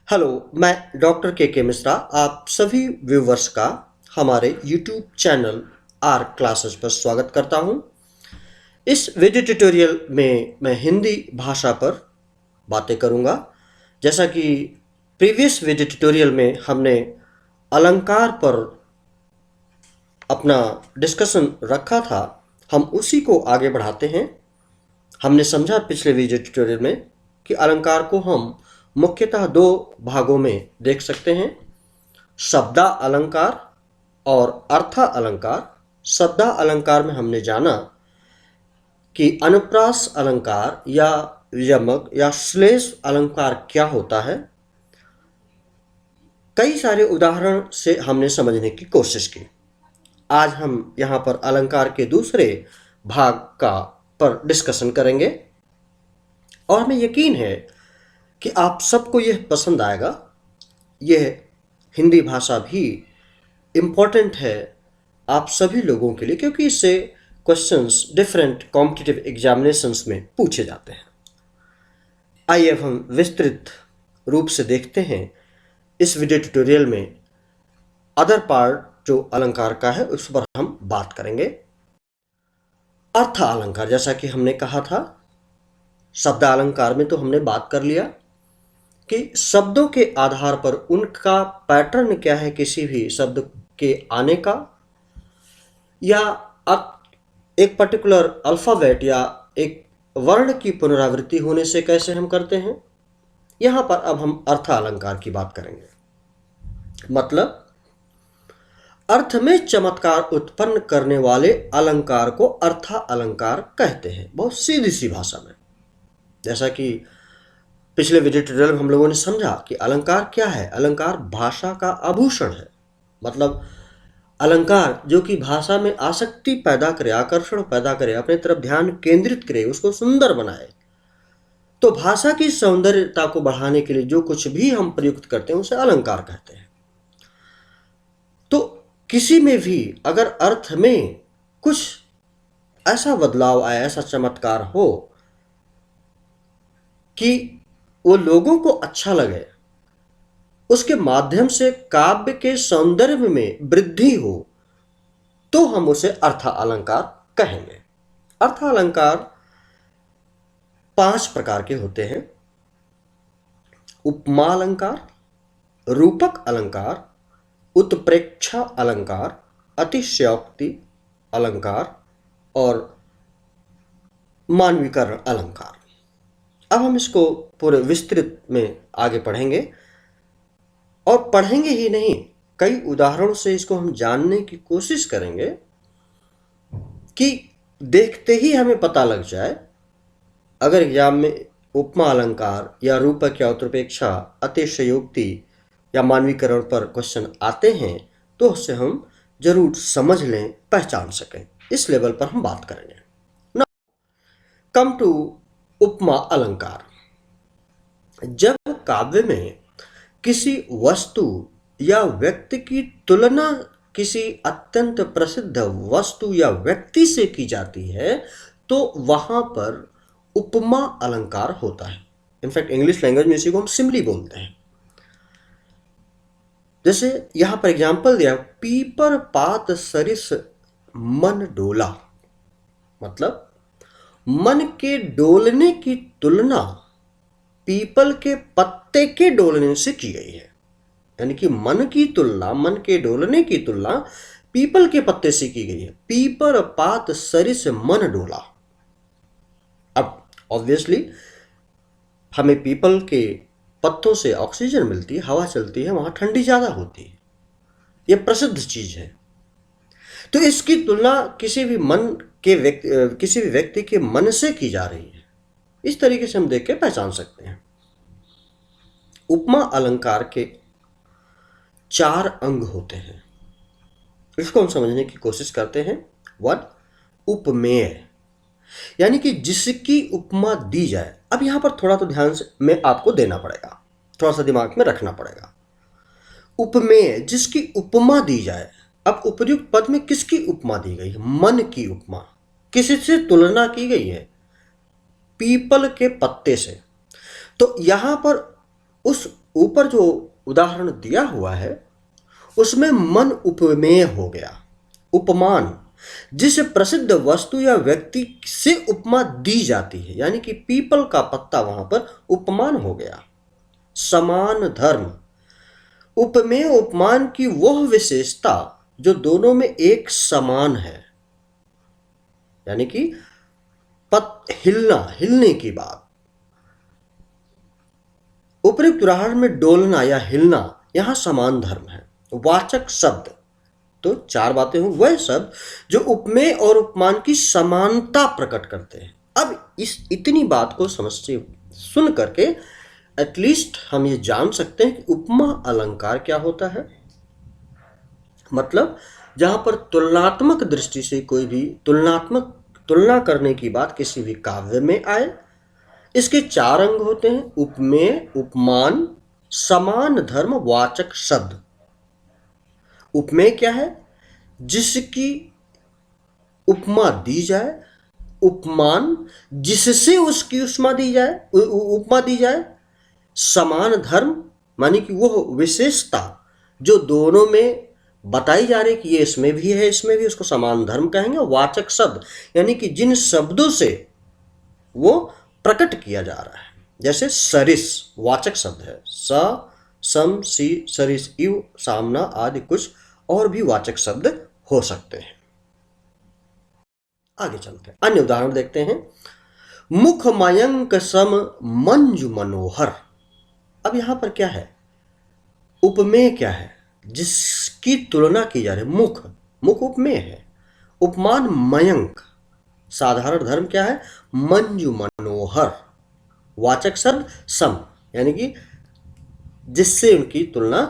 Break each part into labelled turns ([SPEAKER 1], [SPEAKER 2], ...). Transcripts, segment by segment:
[SPEAKER 1] Hello, मैं doctor के मिश्रा आप सभी व्यूवर्स का हमारे यूट्यूब चैनल आर क्लासेस पर स्वागत करता हूं। इस वीडियो ट्यूटोरियल में मैं हिंदी भाषा पर बातें करूंगा। जैसा कि प्रीवियस वीडियो ट्यूटोरियल में हमने अलंकार पर अपना डिस्कशन रखा था, हम उसी को आगे बढ़ाते हैं। हमने समझा पिछले वीडियो ट्यूटोरियल में कि अलंकार को हम मुख्यतः दो भागों में देख सकते हैं, शब्दा अलंकार और अर्था अलंकार। शब्दा अलंकार में हमने जाना कि अनुप्रास अलंकार या यमक या श्लेष अलंकार क्या होता है। कई सारे उदाहरण से हमने समझने की कोशिश की। आज हम यहाँ पर अलंकार के दूसरे भाग का पर डिस्कशन करेंगे और हमें यकीन है कि आप सबको यह पसंद आएगा। यह हिंदी भाषा भी इम्पोर्टेंट है आप सभी लोगों के लिए, क्योंकि इससे क्वेश्चंस डिफरेंट कॉम्पिटिटिव एग्जामिनेशंस में पूछे जाते हैं। आइए अब हम विस्तृत रूप से देखते हैं इस वीडियो ट्यूटोरियल में अदर पार्ट जो अलंकार का है उस पर हम बात करेंगे। अर्थ अलंकार, जैसा कि हमने कहा था, शब्द अलंकार में तो हमने बात कर लिया कि शब्दों के आधार पर उनका पैटर्न क्या है, किसी भी शब्द के आने का, या एक पर्टिकुलर अल्फाबेट या एक वर्ण की पुनरावृत्ति होने से कैसे हम करते हैं। यहां पर अब हम अर्थ अलंकार की बात करेंगे। मतलब अर्थ में चमत्कार उत्पन्न करने वाले अलंकार को अर्थ अलंकार कहते हैं, बहुत सीधी सी भाषा में। जैसा कि पिछले वीडियो ट्यूटोरियल में हम लोगों ने समझा कि अलंकार क्या है। अलंकार भाषा का आभूषण है। मतलब अलंकार जो कि भाषा में आसक्ति पैदा करे, आकर्षण पैदा करे, अपने तरफ ध्यान केंद्रित करे, उसको सुंदर बनाए। तो भाषा की सौंदर्यता को बढ़ाने के लिए जो कुछ भी हम प्रयुक्त करते हैं उसे अलंकार कहते हैं। तो किसी में भी अगर अर्थ में कुछ ऐसा बदलाव आए, ऐसा चमत्कार हो कि वो लोगों को अच्छा लगे, उसके माध्यम से काव्य के सौंदर्य में वृद्धि हो, तो हम उसे अर्थ अलंकार कहेंगे। अर्थ अलंकार 5 प्रकार के होते हैं: उपमा अलंकार, रूपक अलंकार, उत्प्रेक्षा अलंकार, अतिशयोक्ति अलंकार और मानवीकरण अलंकार। अब हम इसको पूरे विस्तृत में आगे पढ़ेंगे, और पढ़ेंगे ही नहीं, कई उदाहरणों से इसको हम जानने की कोशिश करेंगे कि देखते ही हमें पता लग जाए। अगर एग्जाम में उपमा अलंकार या रूपक या उत्प्रेक्षा, अतिशयोक्ति या मानवीकरण पर क्वेश्चन आते हैं तो उससे हम जरूर समझ लें, पहचान सकें। इस लेवल पर हम बात करेंगे। नाउ कम टू उपमा अलंकार। जब काव्य में किसी वस्तु या व्यक्ति की तुलना किसी अत्यंत प्रसिद्ध वस्तु या व्यक्ति से की जाती है तो वहां पर उपमा अलंकार होता है। इनफैक्ट इंग्लिश लैंग्वेज में इसी को हम सिमिली बोलते हैं। जैसे यहां पर एग्जाम्पल दिया, पीपर पात सरिस मन डोला। मतलब मन के डोलने की तुलना पीपल के पत्ते के डोलने से की गई है। यानी कि मन की तुलना, मन के डोलने की तुलना पीपल के पत्ते से की गई है। पीपर पात सरिस मन डोला। अब ऑब्वियसली हमें पीपल के पत्तों से ऑक्सीजन मिलती है, हवा चलती है, वहां ठंडी ज्यादा होती है, यह प्रसिद्ध चीज है। तो इसकी तुलना किसी भी व्यक्ति के मन से की जा रही है। इस तरीके से हम देख के पहचान सकते हैं। उपमा अलंकार के 4 अंग होते हैं। इसको हम समझने की कोशिश करते हैं। 1, उपमेय, यानी कि जिसकी उपमा दी जाए। अब यहां पर थोड़ा तो ध्यान से में आपको देना पड़ेगा, थोड़ा सा दिमाग में रखना पड़ेगा। उपमेय, जिसकी उपमा दी जाए। अब उपर्युक्त पद में किसकी उपमा दी गई है? मन की उपमा। किसी से तुलना की गई है? पीपल के पत्ते से। तो यहां पर उस ऊपर जो उदाहरण दिया हुआ है उसमें मन उपमेय हो गया। उपमान, जिस प्रसिद्ध वस्तु या व्यक्ति से उपमा दी जाती है, यानी कि पीपल का पत्ता वहां पर उपमान हो गया। समान धर्म, उपमेय उपमान की वह विशेषता जो दोनों में एक समान है, यानी कि हिलने की बात। उपयुक्त उदाहरण में डोलना या हिलना यहां समान धर्म है। वाचक शब्द, तो चार बातें हों, वह शब्द जो उपमेय और उपमान की समानता प्रकट करते हैं। अब इस इतनी बात को समझते सुन करके एटलीस्ट हम ये जान सकते हैं कि उपमा अलंकार क्या होता है। मतलब जहां पर तुलनात्मक दृष्टि से कोई भी तुलना करने की बात किसी भी काव्य में आए। इसके चार अंग होते हैं: उपमेय, उपमान, समान धर्म, वाचक शब्द। उपमेय क्या है? जिसकी उपमा दी जाए। उपमान, जिससे उसकी उपमा दी जाए। समान धर्म, मानी कि वह विशेषता जो दोनों में बताई जा रही कि ये इसमें भी है, इसमें भी, उसको समान धर्म कहेंगे। वाचक शब्द, यानी कि जिन शब्दों से वो प्रकट किया जा रहा है। जैसे सरिस वाचक शब्द है, स, सम, सी, सरिस, इव, सामना आदि कुछ और भी वाचक शब्द हो सकते हैं। आगे चलते हैं, अन्य उदाहरण देखते हैं। मुख मयंक सम मंजु मनोहर। अब यहां पर क्या है? उपमेय क्या है? जिसकी तुलना की जा रही है। मुख उपमेय है। उपमान मयंक। साधारण धर्म क्या है? मंजु मनोहर। वाचक शब्द सम, यानी कि जिससे उनकी तुलना,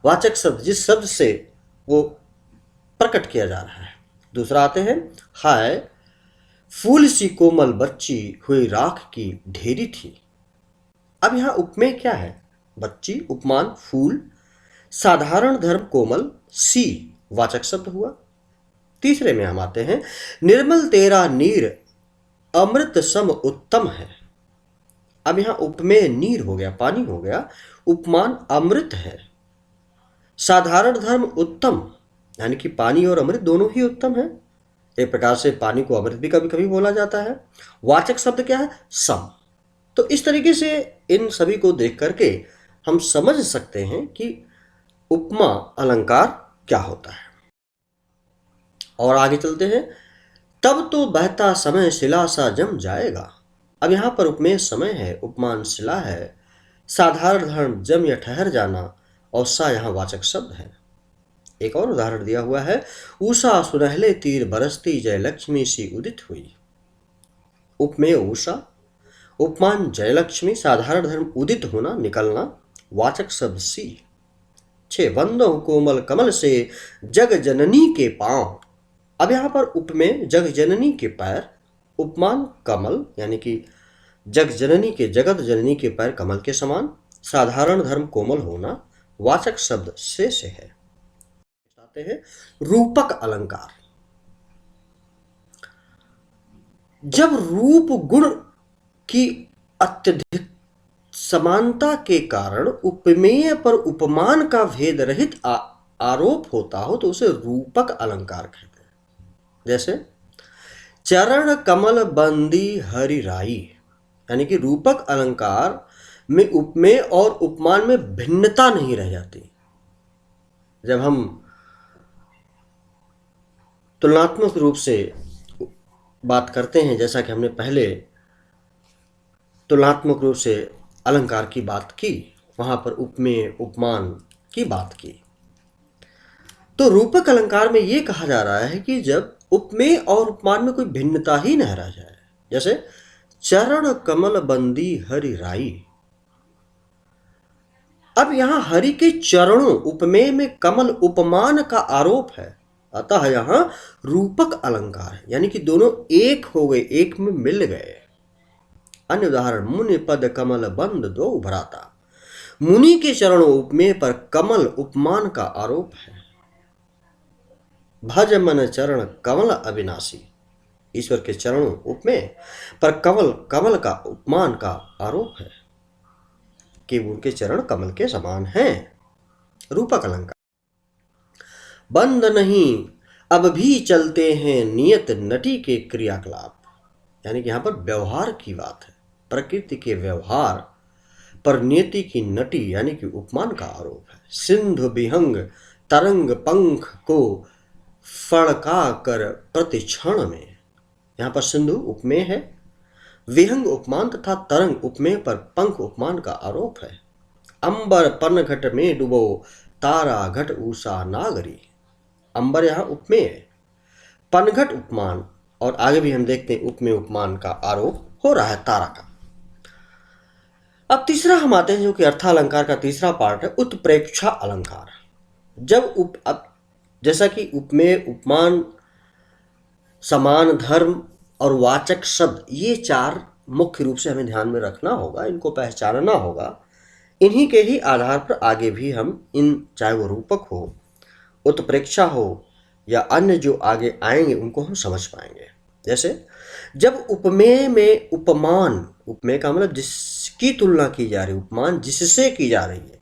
[SPEAKER 1] वाचक शब्द जिस शब्द से वो प्रकट किया जा रहा है। दूसरा आते हैं, हाय फूल सी कोमल बच्ची हुई राख की ढेरी थी। अब यहां उपमेय क्या है? बच्ची, उपमान फूल, साधारण धर्म कोमल, सी वाचक शब्द हुआ। तीसरे में हम आते हैं, निर्मल तेरा नीर अमृत सम उत्तम है। अब यहां उपमेय नीर हो गया, पानी हो गया। उपमान अमृत है। साधारण धर्म उत्तम, यानी कि पानी और अमृत दोनों ही उत्तम है। एक प्रकार से पानी को अमृत भी कभी कभी बोला जाता है। वाचक शब्द क्या है? सम। तो इस तरीके से इन सभी को देख करके हम समझ सकते हैं कि उपमा अलंकार क्या होता है। और आगे चलते हैं, तब तो बहता समय शिला सा जम जाएगा। अब यहां पर उपमेय समय है, उपमान शिला है, साधारण धर्म जम या ठहर जाना, और सा यहां वाचक शब्द है। एक और उदाहरण दिया हुआ है, उषा सुनहले तीर बरसती जयलक्ष्मी सी उदित हुई। उपमेय उषा, उपमान जयलक्ष्मी, साधारण धर्म उदित होना, निकलना, वाचक शब्द सी। 6 बंदों कोमल कमल से जग जननी के पांव। अब यहां पर उपमेय जग जननी के पैर, उपमान कमल, यानी कि जग जननी के, जगत जननी के पैर कमल के समान, साधारण धर्म कोमल होना, वाचक शब्द से है। आते हैं रूपक अलंकार। जब रूप गुण की अत्यधिक समानता के कारण उपमेय पर उपमान का भेद रहित आरोप होता हो तो उसे रूपक अलंकार कहते हैं। जैसे चरण कमल बंदी हरि राई, यानी कि रूपक अलंकार में उपमेय और उपमान में भिन्नता नहीं रह जाती। जब हम तुलनात्मक रूप से बात करते हैं, जैसा कि हमने पहले तुलनात्मक रूप से अलंकार की बात की, वहां पर उपमेय उपमान की बात की, तो रूपक अलंकार में यह कहा जा रहा है कि जब उपमेय और उपमान में कोई भिन्नता ही न रह जाए। जैसे चरण कमल बंदी हरि राई। अब यहां हरि के चरणों, उपमेय में कमल उपमान का आरोप है, अतः यहां रूपक अलंकार है, यानी कि दोनों एक हो गए, एक में मिल गए। अन्य उदाहरण, मुनि पद कमल बंद दो भराता। मुनि के चरणों उपमेय पर कमल उपमान का आरोप है। भज मन चरण कमल अविनाशी। ईश्वर के चरणों उपमेय पर कमल का उपमान का आरोप है। कि उनके चरण कमल के समान हैं। रूपक अलंकार। बंद नहीं अब भी चलते हैं नियत नटी के क्रियाकलाप, यानी कि यहाँ पर व्यवहार की बात है, प्रकृति के व्यवहार पर नियति की नटी यानी कि उपमान का आरोप है। सिंधु विहंग तरंग पंख को फड़का कर प्रतिक्षण में, यहाँ पर सिंधु उपमेय है, विहंग उपमान तथा तरंग उपमेय पर पंख उपमान का आरोप है। अंबर पनघट में डुबो तारा घट उषा नागरी, अंबर यहाँ उपमेय है, पनघट उपमान, और आगे भी हम देखते हैं उपमेय उपमान का आरोप हो रहा है तारा का। अब तीसरा हम आते हैं जो कि अर्थालंकार का तीसरा पार्ट है, उत्प्रेक्षा अलंकार। अब जैसा कि उपमेय उपमान समान धर्म और वाचक शब्द ये चार मुख्य रूप से हमें ध्यान में रखना होगा, इनको पहचानना होगा। इन्हीं के ही आधार पर आगे भी हम इन, चाहे वो रूपक हो, उत्प्रेक्षा हो या अन्य जो आगे आएंगे, उनको हम समझ पाएंगे। जैसे जब उपमेय में उपमान, उपमेय का मतलब जिसकी तुलना की जा रही, उपमान जिससे की जा रही है,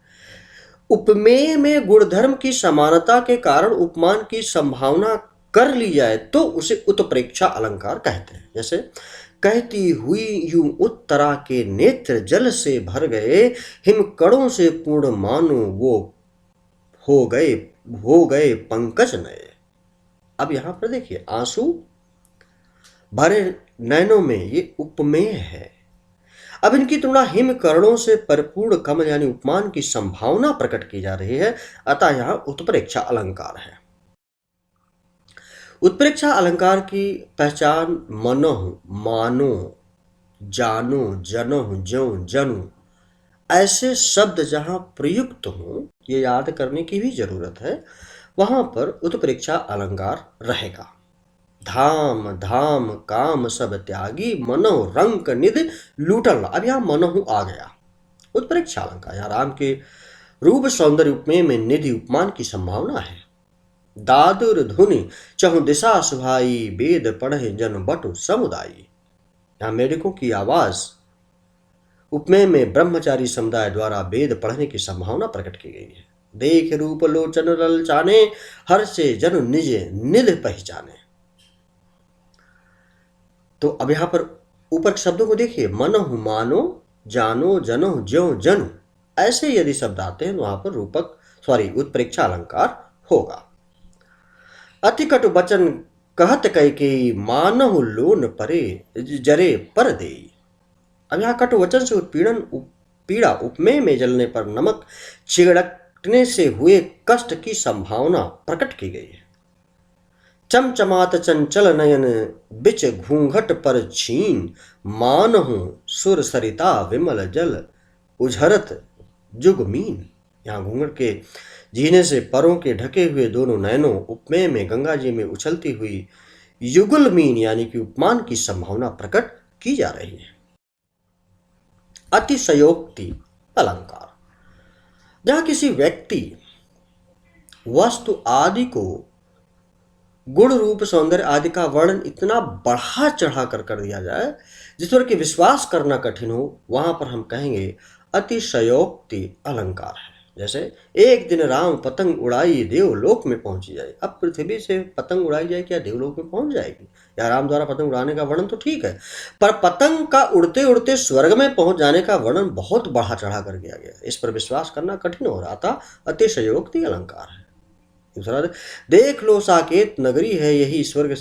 [SPEAKER 1] उपमेय में गुणधर्म की समानता के कारण उपमान की संभावना कर ली जाए तो उसे उत्प्रेक्षा अलंकार कहते हैं। जैसे कहती हुई यूं उत्तरा के नेत्र जल से भर गए, हिमकणों से पूर्ण मानो वो हो गए पंकज नए। अब यहां पर देखिए आंसू भरे नैनों में ये उपमेय है। अब इनकी तुलना हिमकरणों से परिपूर्ण कमल यानी उपमान की संभावना प्रकट की जा रही है, अतः यहां उत्प्रेक्षा अलंकार है। उत्प्रेक्षा अलंकार की पहचान मनोह, मानो, जानो, जनोह, ज्यों, जनु ऐसे शब्द जहां प्रयुक्त हों, ये याद करने की भी जरूरत है, वहां पर उत्प्रेक्षा अलंकार रहेगा। धाम धाम काम सब त्यागी, मनोह रंक निधि लूटल। अब यहां मनोह आ गया, उत्प्रेक्षा अलंकार। यहाँ राम के रूप सौंदर्य उपमेय में निधि उपमान की संभावना है। दादुर धुनि चहु दिशा सुहाई, वेद पढ़े जन बटु समुदायी। यहाँ मेढकों की आवाज उपमेय में ब्रह्मचारी समुदाय द्वारा वेद पढ़ने की संभावना प्रकट की गई है। देख रूप लोचन ललचाने, हर से जन निज निध पहचाने। तो अब यहां पर ऊपर के शब्दों को देखिए, मनोह, मानो, जानो, जनो, ज्यों, जनु ऐसे यदि शब्द आते हैं तो वहां पर उत्प्रेक्षा अलंकार होगा। अति कटु वचन कहत कैकेयी, मानहु लोन परे जरे पर देई। अब यहाँ कटु वचन से उत्पीड़न पीड़ा उपमेय में जलने पर नमक छिड़कने से हुए कष्ट की संभावना प्रकट की गई है। चमचमात चंचल नयन बिच घूंघट पर छीन, मानहु सुर सरिता विमल जल उझरत जुगमीन। यहाँ घूंघट के झीने से परों के ढके हुए दोनों नयनों उपमेय में गंगा जी में उछलती हुई युगल मीन यानी कि उपमान की संभावना प्रकट की जा रही है। अतिशयोक्ति अलंकार। जहां किसी व्यक्ति, वस्तु आदि को गुण रूप सौंदर्य आदि का वर्णन इतना बढ़ा चढ़ा कर दिया जाए जिस पर कि विश्वास करना कठिन हो, वहां पर हम कहेंगे अतिशयोक्ति अलंकार है। जैसे एक दिन राम पतंग उड़ाई देवलोक में पहुंची जाए। अब पृथ्वी से पतंग उड़ाई जाए क्या देवलोक में पहुंच जाएगी? या राम द्वारा पतंग उड़ाने का वर्णन तो ठीक है, पर पतंग का उड़ते उड़ते स्वर्ग में पहुंच जाने का वर्णन बहुत बढ़ा चढ़ा कर किया गया। इस पर विश्वास करना कठिन हो रहा था, अतिशयोक्ति अलंकार है। दूसरा, देख लो साकेत नगरी है, यही स्वर्ग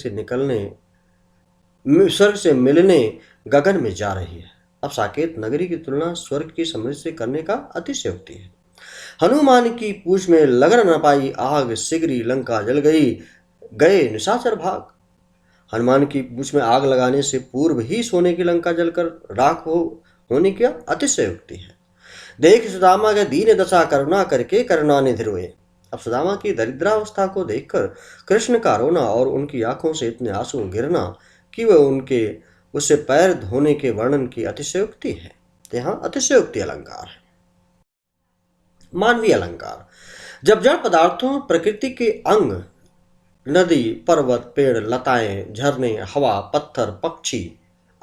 [SPEAKER 1] से मिलने गगन में जा रही है। अब साकेत नगरी की तुलना स्वर्ग की समृद्धि से करने का अतिशयोक्ति है। हनुमान की पूछ में लगन न पाई आग, सिगरी लंका जल गए निशाचर भाग। हनुमान की पूछ में आग लगाने से पूर्व ही सोने की लंका जलकर राख होने की अतिशयोक्ति है। देख सुदामा के दीन दशा करुणा करके करुणा निधि रोए। अब सुदामा की दरिद्रावस्था को देखकर कृष्ण का रोना और उनकी आंखों से इतने आंसू गिरना कि वह उससे पैर धोने के वर्णन की अतिशयोक्ति है। यहाँ अतिशयोक्ति अलंकार है। मानवीय अलंकार। जब जड़ पदार्थों प्रकृति के अंग, नदी, पर्वत, पेड़, लताएं, झरने, हवा, पत्थर, पक्षी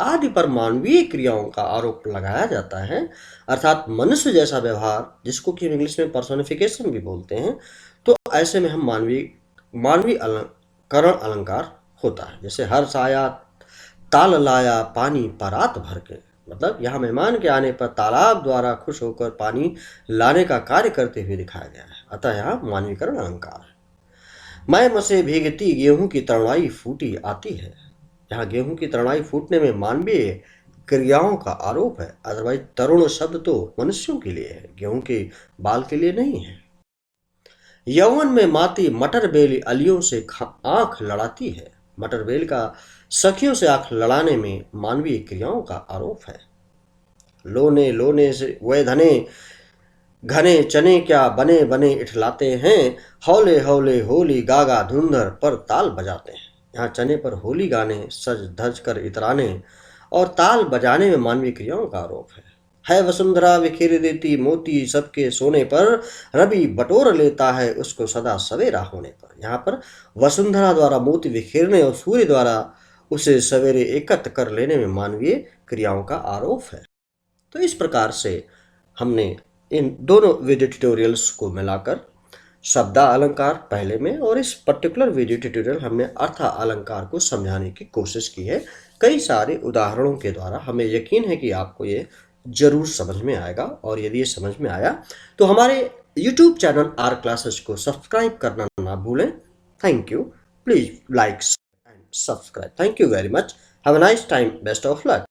[SPEAKER 1] आदि पर मानवीय क्रियाओं का आरोप लगाया जाता है, अर्थात मनुष्य जैसा व्यवहार, जिसको कि हम इंग्लिश में पर्सोनिफिकेशन भी बोलते हैं, तो ऐसे में हम मानवीय करण अलंकार होता है। जैसे हर्ष आया ताल लाया पानी परात भर के, मतलब यहाँ मेहमान के आने पर तालाब द्वारा खुश होकर पानी लाने का कार्य करते हुए दिखाया गया है, अतः यहाँ मानवीकरण अलंकार है। मैं मसे भीगती गेहूं की तरुणाई फूटी आती है, यहाँ गेहूं की तरुणाई फूटने में मानवीय क्रियाओं का आरोप है। अदरवाइज तरुण शब्द तो मनुष्यों के लिए है, गेहूं के बाल के लिए नहीं है। यौवन में माती मटर बेली अलियों से आंख लड़ाती है, मटर बेल का सखियों से आंख लड़ाने में मानवीय क्रियाओं का आरोप है। लोने लोने से वे धने घने चने क्या बने बने इठलाते हैं, हौले हौले होली गागा धुंधर पर ताल बजाते हैं। यहाँ चने पर होली गाने, सज धज कर इतराने और ताल बजाने में मानवीय क्रियाओं का आरोप है वसुंधरा बिखेर देती मोती सबके सोने पर, रवि बटोर लेता है उसको सदा सवेरा होने पर। यहाँ पर वसुंधरा द्वारा मोती बिखेरने और सूर्य द्वारा उसे सवेरे एकत्र कर लेने में मानवीय क्रियाओं का आरोप है। तो इस प्रकार से हमने इन दोनों वीडियो ट्यूटोरियल्स को मिलाकर शब्दा अलंकार पहले में और इस पर्टिकुलर वीडियो ट्यूटोरियल हमने अर्थ अलंकार को समझाने की कोशिश की है कई सारे उदाहरणों के द्वारा। हमें यकीन है कि आपको ये जरूर समझ में आएगा, और यदि ये समझ में आया तो हमारे YouTube चैनल आर क्लासेस को सब्सक्राइब करना ना भूलें। Thank you. Please like and subscribe. Thank you very much. Have a nice time. Best of luck.